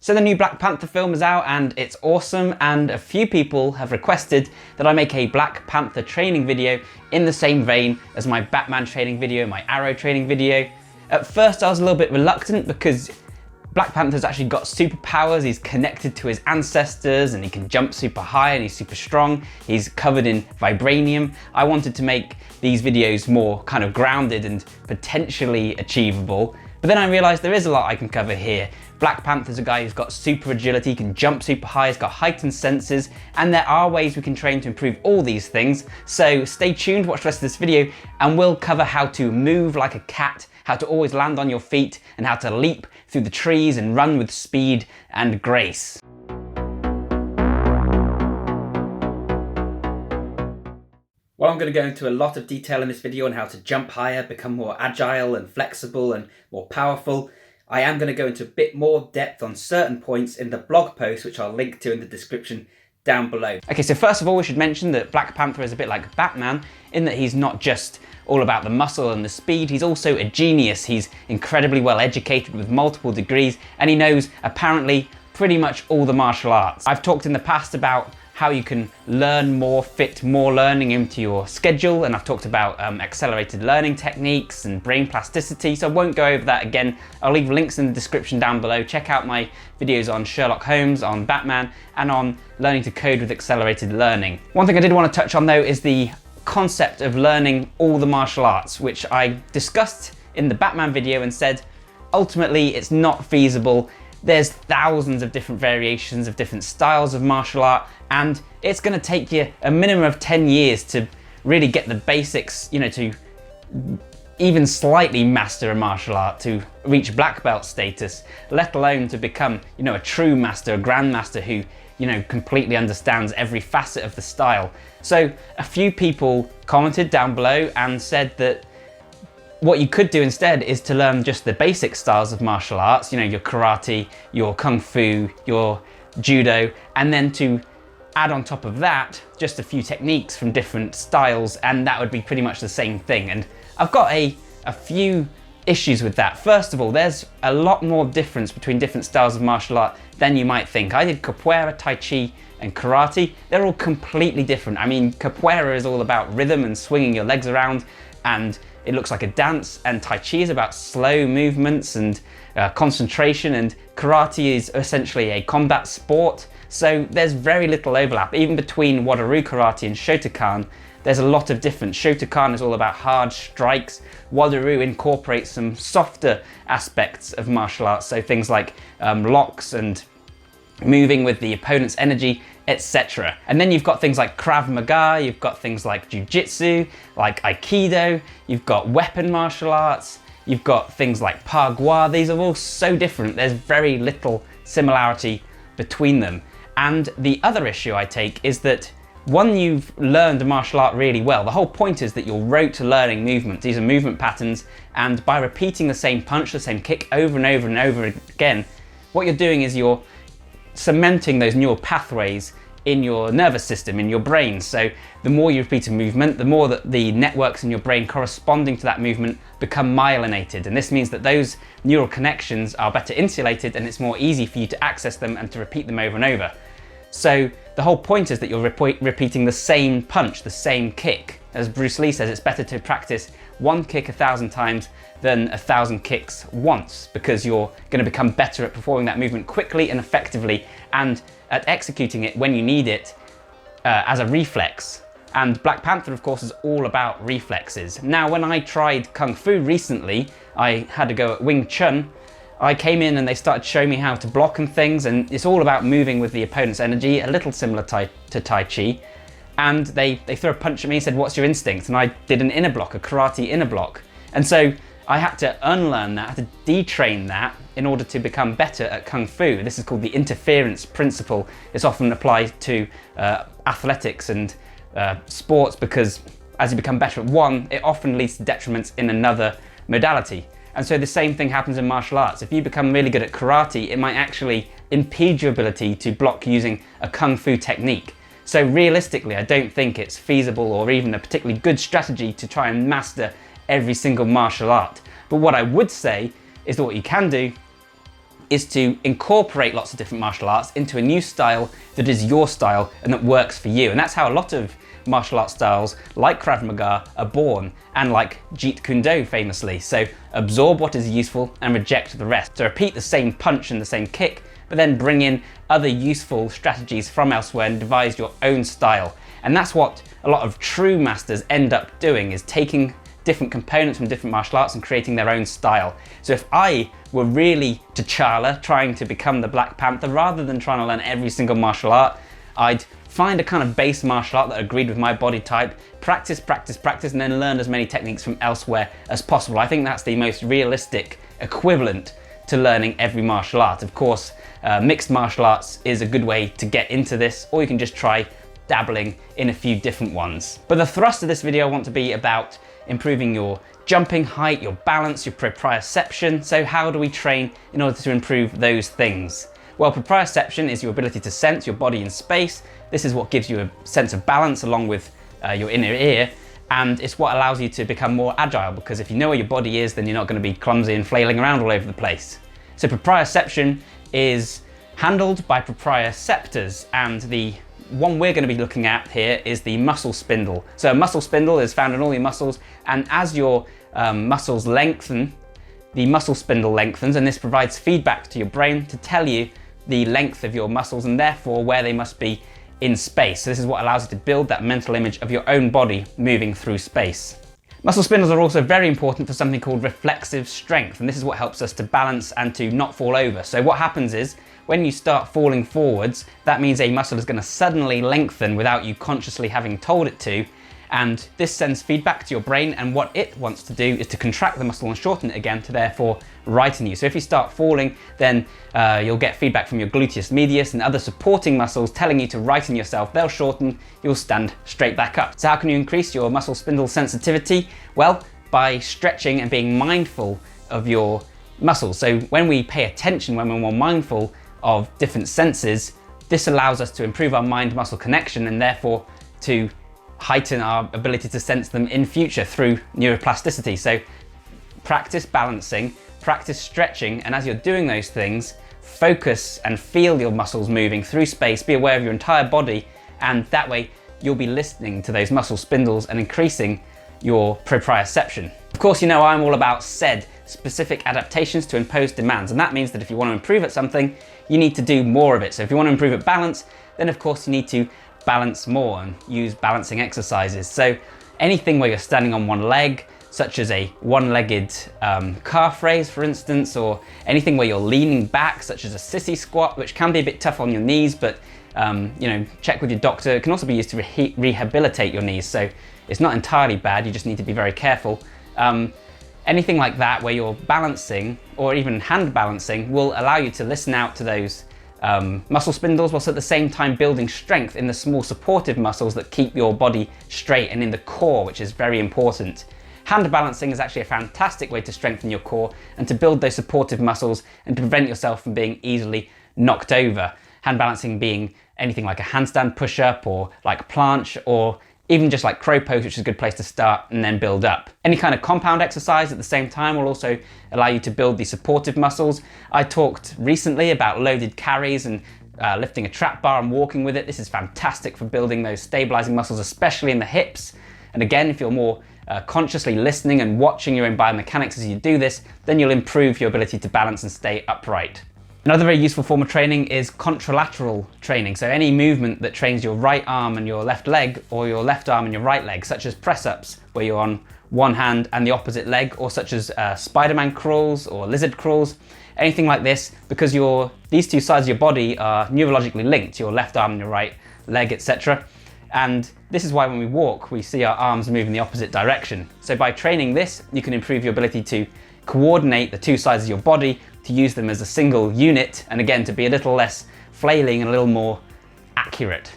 So the new Black Panther film is out and it's awesome, and a few people have requested that I make a Black Panther training video in the same vein as my Batman training video, my Arrow training video. At first I was a little bit reluctant because Black Panther's actually got superpowers. He's connected to his ancestors and he can jump super high and he's super strong. He's covered in vibranium. I wanted to make these videos more kind of grounded and potentially achievable, but then I realized there is a lot I can cover here. Black Panther's a guy who's got super agility, can jump super high, he's got heightened senses, and there are ways we can train to improve all these things. So stay tuned, watch the rest of this video, and we'll cover how to move like a cat, how to always land on your feet, and how to leap through the trees and run with speed and grace. Well, I'm going to go into a lot of detail in this video on how to jump higher, become more agile and flexible and more powerful. I am going to go into a bit more depth on certain points in the blog post, which I'll link to in the description down below. Okay, so first of all, we should mention that Black Panther is a bit like Batman in that he's not just all about the muscle and the speed, he's also a genius. He's incredibly well educated with multiple degrees, and he knows apparently pretty much all the martial arts. I've talked in the past about how you can learn more, fit more learning into your schedule, and I've talked about accelerated learning techniques and brain plasticity, so I won't go over that again. I'll leave links in the description down below. Check out my videos on Sherlock Holmes, on Batman, and on learning to code with accelerated learning. One thing I did want to touch on though is the concept of learning all the martial arts, which I discussed in the Batman video and said ultimately it's not feasible. There's thousands of different variations of different styles of martial art, and it's going to take you a minimum of 10 years to really get the basics, you know, to even slightly master a martial art, to reach black belt status, let alone to become, you know, a true master, a grandmaster who, you know, completely understands every facet of the style. So a few people commented down below and said that what you could do instead is to learn just the basic styles of martial arts, you know, your karate, your kung fu, your judo, and then to add on top of that just a few techniques from different styles, and that would be pretty much the same thing. And I've got a few issues with that. First of all, there's a lot more difference between different styles of martial art than you might think. I did capoeira, tai chi, and karate. They're all completely different. I mean, capoeira is all about rhythm and swinging your legs around, and it looks like a dance, and tai chi is about slow movements and concentration, and karate is essentially a combat sport. So there's very little overlap. Even between Wado-ryu karate and Shotokan, there's a lot of difference. Shotokan is all about hard strikes. Wado-ryu incorporates some softer aspects of martial arts, so things like locks and moving with the opponent's energy, etc. And then you've got things like Krav Maga, you've got things like Jiu-Jitsu, like Aikido, you've got weapon martial arts, you've got things like Pagua. These are all so different. There's very little similarity between them. And the other issue I take is that when you've learned a martial art really well, the whole point is that you're rote to learning movements. These are movement patterns, and by repeating the same punch, the same kick over and over and over again, what you're doing is you're cementing those neural pathways in your nervous system, in your brain. So the more you repeat a movement, the more that the networks in your brain corresponding to that movement become myelinated. And this means that those neural connections are better insulated, and it's more easy for you to access them and to repeat them over and over. So the whole point is that you're repeating the same punch, the same kick. As Bruce Lee says, it's better to practice one kick 1,000 times than 1,000 kicks once, because you're going to become better at performing that movement quickly and effectively, and at executing it when you need it as a reflex. And Black Panther, of course, is all about reflexes. Now, when I tried Kung Fu recently, I had to go at Wing Chun. I came in and they started showing me how to block and things, and it's all about moving with the opponent's energy, a little similar to Tai Chi. And they threw a punch at me and said, "What's your instinct?" And I did an inner block, a karate inner block. And so I had to unlearn that, I had to detrain that in order to become better at Kung Fu. This is called the interference principle. It's often applied to athletics and sports, because as you become better at one, it often leads to detriments in another modality. And so the same thing happens in martial arts. If you become really good at karate, it might actually impede your ability to block using a Kung Fu technique. So realistically, I don't think it's feasible or even a particularly good strategy to try and master every single martial art. But what I would say is that what you can do is to incorporate lots of different martial arts into a new style that is your style and that works for you. And that's how a lot of martial arts styles like Krav Maga are born, and like Jeet Kune Do famously. So absorb what is useful and reject the rest. So repeat the same punch and the same kick, but then bring in other useful strategies from elsewhere and devise your own style. And that's what a lot of true masters end up doing, is taking different components from different martial arts and creating their own style. So if I were really T'Challa trying to become the Black Panther, rather than trying to learn every single martial art, I'd find a kind of base martial art that agreed with my body type, practice, and then learn as many techniques from elsewhere as possible. I think that's the most realistic equivalent to learning every martial art. Of course, mixed martial arts is a good way to get into this, or you can just try dabbling in a few different ones. But the thrust of this video I want to be about improving your jumping height, your balance, your proprioception. So how do we train in order to improve those things? Well, proprioception is your ability to sense your body in space. This is what gives you a sense of balance along with your inner ear, and it's what allows you to become more agile, because if you know where your body is, then you're not going to be clumsy and flailing around all over the place. So proprioception is handled by proprioceptors, and the one we're going to be looking at here is the muscle spindle. So a muscle spindle is found in all your muscles, and as your muscles lengthen, the muscle spindle lengthens, and this provides feedback to your brain to tell you the length of your muscles and therefore where they must be in space. So this is what allows you to build that mental image of your own body moving through space. Muscle spindles are also very important for something called reflexive strength, and this is what helps us to balance and to not fall over. So what happens is, when you start falling forwards, that means a muscle is going to suddenly lengthen without you consciously having told it to, and this sends feedback to your brain, and what it wants to do is to contract the muscle and shorten it again to therefore righten you. So if you start falling, then you'll get feedback from your gluteus medius and other supporting muscles telling you to righten yourself. They'll shorten, you'll stand straight back up. So how can you increase your muscle spindle sensitivity? Well, by stretching and being mindful of your muscles. So when we pay attention, when we're more mindful of different senses, this allows us to improve our mind-muscle connection and therefore to heighten our ability to sense them in future through neuroplasticity. So practice balancing, practice stretching, and as you're doing those things, focus and feel your muscles moving through space, be aware of your entire body, and that way you'll be listening to those muscle spindles and increasing your proprioception. Of course, you know I'm all about SAID, specific adaptations to imposed demands, and that means that if you want to improve at something, you need to do more of it. So if you want to improve at balance, then of course you need to balance more and use balancing exercises. So anything where you're standing on one leg, such as a one-legged calf raise, for instance, or anything where you're leaning back, such as a sissy squat, which can be a bit tough on your knees, but check with your doctor. It can also be used to rehabilitate your knees, so it's not entirely bad, you just need to be very careful. Anything like that where you're balancing, or even hand balancing, will allow you to listen out to those muscle spindles, whilst at the same time building strength in the small supportive muscles that keep your body straight and in the core, which is very important. Hand balancing is actually a fantastic way to strengthen your core and to build those supportive muscles and to prevent yourself from being easily knocked over. Hand balancing being anything like a handstand push-up or like planche, or even just like crow pose, which is a good place to start and then build up. Any kind of compound exercise at the same time will also allow you to build the supportive muscles. I talked recently about loaded carries and lifting a trap bar and walking with it. This is fantastic for building those stabilizing muscles, especially in the hips. And again, if you're more consciously listening and watching your own biomechanics as you do this, then you'll improve your ability to balance and stay upright. Another very useful form of training is contralateral training. So any movement that trains your right arm and your left leg, or your left arm and your right leg, such as press-ups, where you're on one hand and the opposite leg, or such as Spider-Man crawls or lizard crawls, anything like this, because these two sides of your body are neurologically linked, your left arm and your right leg, etc. And this is why when we walk, we see our arms move in the opposite direction. So by training this, you can improve your ability to coordinate the two sides of your body, to use them as a single unit, and again, to be a little less flailing and a little more accurate.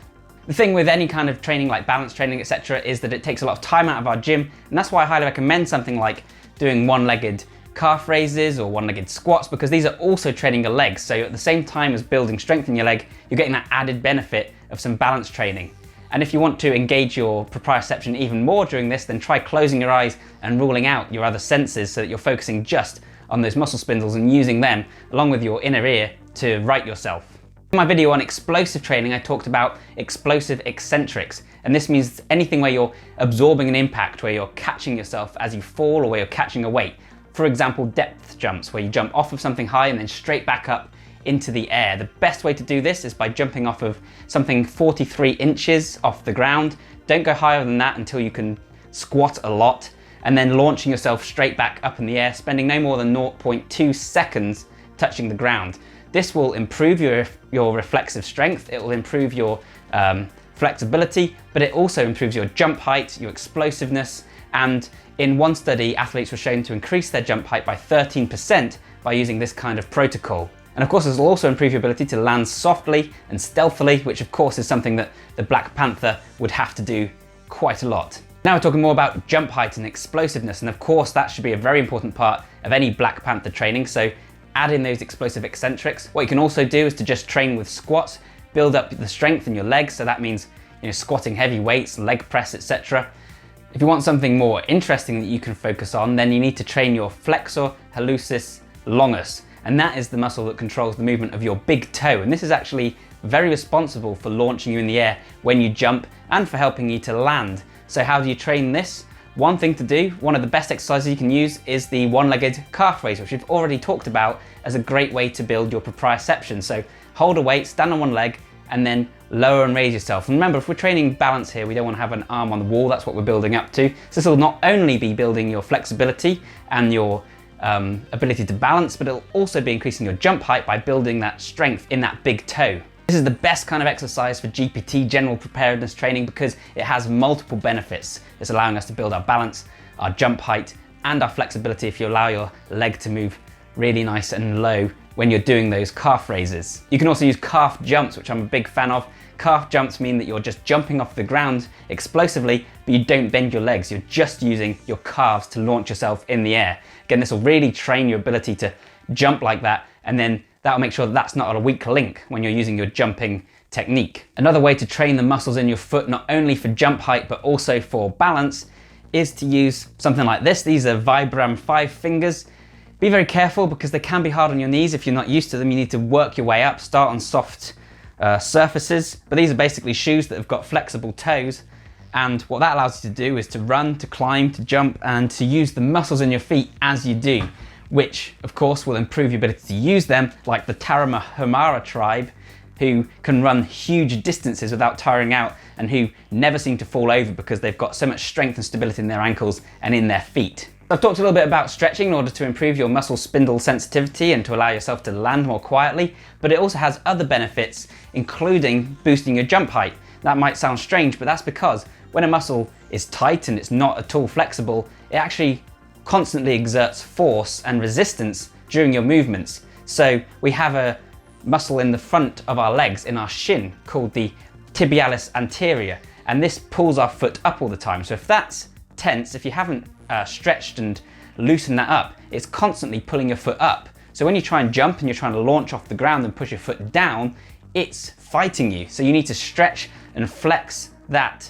The thing with any kind of training like balance training, etc., is that it takes a lot of time out of our gym, and that's why I highly recommend something like doing one-legged calf raises or one-legged squats, because these are also training your legs. So at the same time as building strength in your leg, you're getting that added benefit of some balance training. And if you want to engage your proprioception even more during this, then try closing your eyes and ruling out your other senses so that you're focusing just on those muscle spindles and using them along with your inner ear to right yourself. In my video on explosive training, I talked about explosive eccentrics, and this means anything where you're absorbing an impact, where you're catching yourself as you fall or where you're catching a weight. For example, depth jumps, where you jump off of something high and then straight back up into the air. The best way to do this is by jumping off of something 43 inches off the ground. Don't go higher than that until you can squat a lot, and then launching yourself straight back up in the air, spending no more than 0.2 seconds touching the ground. This will improve your reflexive strength, it will improve your flexibility, but it also improves your jump height, your explosiveness, and in one study, athletes were shown to increase their jump height by 13% by using this kind of protocol. And of course, this will also improve your ability to land softly and stealthily, which of course is something that the Black Panther would have to do quite a lot. Now we're talking more about jump height and explosiveness, and of course that should be a very important part of any Black Panther training, so add in those explosive eccentrics. What you can also do is to just train with squats, build up the strength in your legs, so that means squatting heavy weights, leg press, etc. If you want something more interesting that you can focus on, then you need to train your Flexor, Hallucis, Longus, and that is the muscle that controls the movement of your big toe, and this is actually very responsible for launching you in the air when you jump and for helping you to land. So how do you train this? One thing to do, one of the best exercises you can use is the one-legged calf raise, which we've already talked about as a great way to build your proprioception. So hold a weight, stand on one leg, and then lower and raise yourself. And remember, if we're training balance here, we don't want to have an arm on the wall, that's what we're building up to. So this will not only be building your flexibility and your ability to balance, but it'll also be increasing your jump height by building that strength in that big toe. This is the best kind of exercise for GPT, general preparedness training, because it has multiple benefits. It's allowing us to build our balance, our jump height, and our flexibility if you allow your leg to move really nice and low when you're doing those calf raises. You can also use calf jumps, which I'm a big fan of. Calf jumps mean that you're just jumping off the ground explosively, but you don't bend your legs. You're just using your calves to launch yourself in the air. Again, this will really train your ability to jump like that, and then that'll make sure that that's not a weak link when you're using your jumping technique. Another way to train the muscles in your foot, not only for jump height, but also for balance, is to use something like this. These are Vibram Fivefingers. Be very careful because they can be hard on your knees if you're not used to them. You need to work your way up, start on soft surfaces, but these are basically shoes that have got flexible toes, and what that allows you to do is to run, to climb, to jump, and to use the muscles in your feet as you do, which of course will improve your ability to use them, like the Tarahumara tribe, who can run huge distances without tiring out and who never seem to fall over because they've got so much strength and stability in their ankles and in their feet. I've talked a little bit about stretching in order to improve your muscle spindle sensitivity and to allow yourself to land more quietly, but it also has other benefits, including boosting your jump height. That might sound strange, but that's because when a muscle is tight and it's not at all flexible, it actually constantly exerts force and resistance during your movements. So we have a muscle in the front of our legs, in our shin, called the tibialis anterior, and this pulls our foot up all the time. So if that's tense, if you haven't stretched and loosened that up, it's constantly pulling your foot up. So when you try and jump and you're trying to launch off the ground and push your foot down, it's fighting you. So you need to stretch and flex that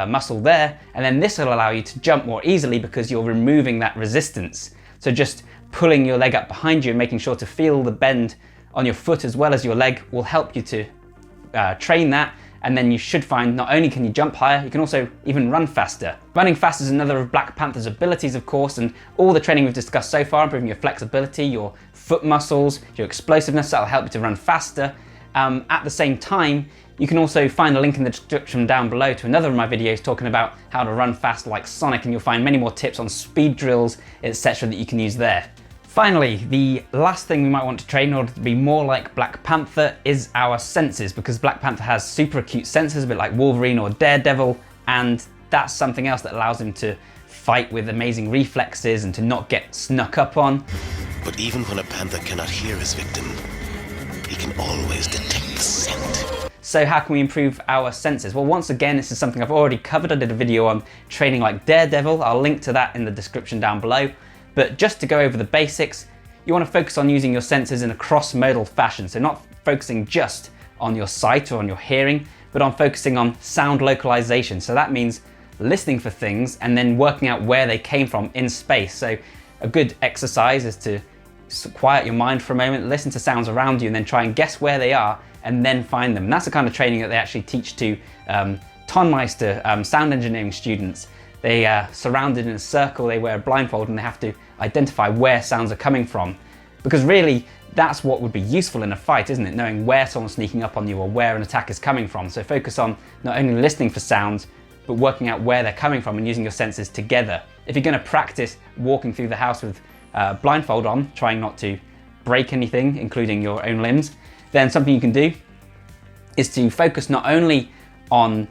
muscle there, and then this will allow you to jump more easily because you're removing that resistance. So just pulling your leg up behind you and making sure to feel the bend on your foot as well as your leg will help you to train that, and then you should find not only can you jump higher, you can also even run faster. Running fast is another of Black Panther's abilities, of course, and all the training we've discussed so far, improving your flexibility, your foot muscles, your explosiveness, that'll help you to run faster. At the same time, you can also find a link in the description down below to another of my videos talking about how to run fast like Sonic, and you'll find many more tips on speed drills, etc. that you can use there. Finally, the last thing we might want to train in order to be more like Black Panther is our senses, because Black Panther has super acute senses, a bit like Wolverine or Daredevil, and that's something else that allows him to fight with amazing reflexes and to not get snuck up on. But even when a panther cannot hear his victim, he can always detect the scent. So how can we improve our senses? Well, once again, this is something I've already covered. I did a video on training like Daredevil. I'll link to that in the description down below. But just to go over the basics, you want to focus on using your senses in a cross-modal fashion. So not focusing just on your sight or on your hearing, but on focusing on sound localization. So that means listening for things and then working out where they came from in space. So a good exercise is to quiet your mind for a moment, listen to sounds around you, and then try and guess where they are and then find them. And that's the kind of training that they actually teach to Tonmeister sound engineering students. They are surrounded in a circle, they wear a blindfold, and they have to identify where sounds are coming from. Because really, that's what would be useful in a fight, isn't it? Knowing where someone's sneaking up on you or where an attack is coming from. So focus on not only listening for sounds, but working out where they're coming from and using your senses together. If you're going to practice walking through the house with blindfold on, trying not to break anything, including your own limbs, then something you can do is to focus not only on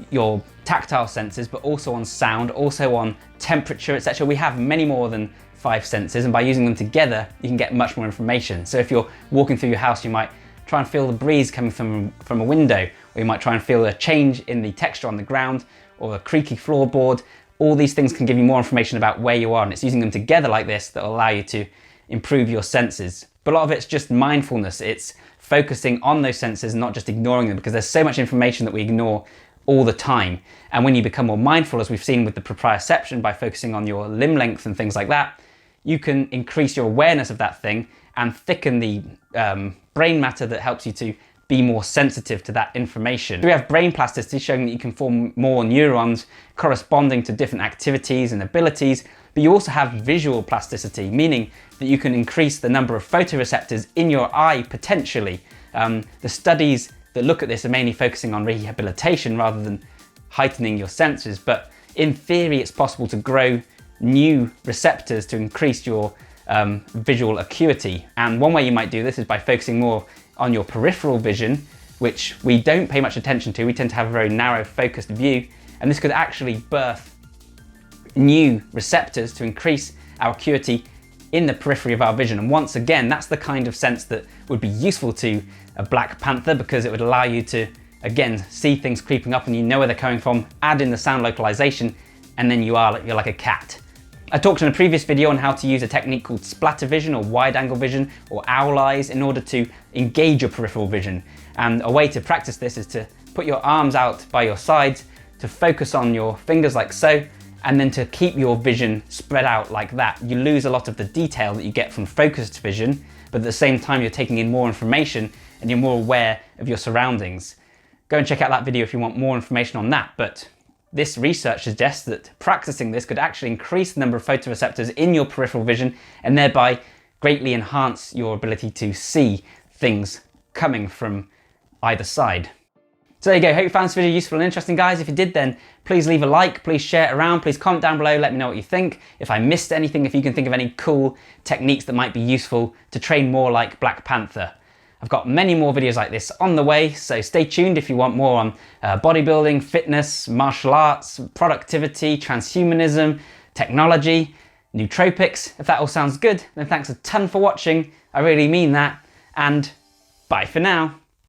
your tactile senses, but also on sound, also on temperature, etc. We have many more than 5 senses, and by using them together, you can get much more information. So if you're walking through your house, you might try and feel the breeze coming from a window, or you might try and feel a change in the texture on the ground, or a creaky floorboard. All these things can give you more information about where you are, and it's using them together like this that will allow you to improve your senses. But a lot of it's just mindfulness. It's focusing on those senses and not just ignoring them, because there's so much information that we ignore all the time. And when you become more mindful, as we've seen with the proprioception, by focusing on your limb length and things like that, you can increase your awareness of that thing and thicken the brain matter that helps you to be more sensitive to that information. We have brain plasticity, showing that you can form more neurons corresponding to different activities and abilities, but you also have visual plasticity, meaning that you can increase the number of photoreceptors in your eye potentially. The studies that look at this are mainly focusing on rehabilitation rather than heightening your senses, but in theory it's possible to grow new receptors to increase your visual acuity. And one way you might do this is by focusing more on your peripheral vision, which we don't pay much attention to. We tend to have a very narrow focused view, and this could actually birth new receptors to increase our acuity in the periphery of our vision. And once again, that's the kind of sense that would be useful to a Black Panther, because it would allow you to, again, see things creeping up and you know where they're coming from, add in the sound localization, and then you're like a cat. I talked in a previous video on how to use a technique called splatter vision or wide angle vision or owl eyes in order to engage your peripheral vision. And a way to practice this is to put your arms out by your sides, to focus on your fingers like so, and then to keep your vision spread out like that. You lose a lot of the detail that you get from focused vision, but at the same time you're taking in more information and you're more aware of your surroundings. Go and check out that video if you want more information on that. But this research suggests that practicing this could actually increase the number of photoreceptors in your peripheral vision and thereby greatly enhance your ability to see things coming from either side. So there you go. Hope you found this video useful and interesting, guys. If you did, then please leave a like, please share it around, please comment down below, let me know what you think. If I missed anything, if you can think of any cool techniques that might be useful to train more like Black Panther. I've got many more videos like this on the way, so stay tuned if you want more on bodybuilding, fitness, martial arts, productivity, transhumanism, technology, nootropics. If that all sounds good, then thanks a ton for watching. I really mean that, and bye for now.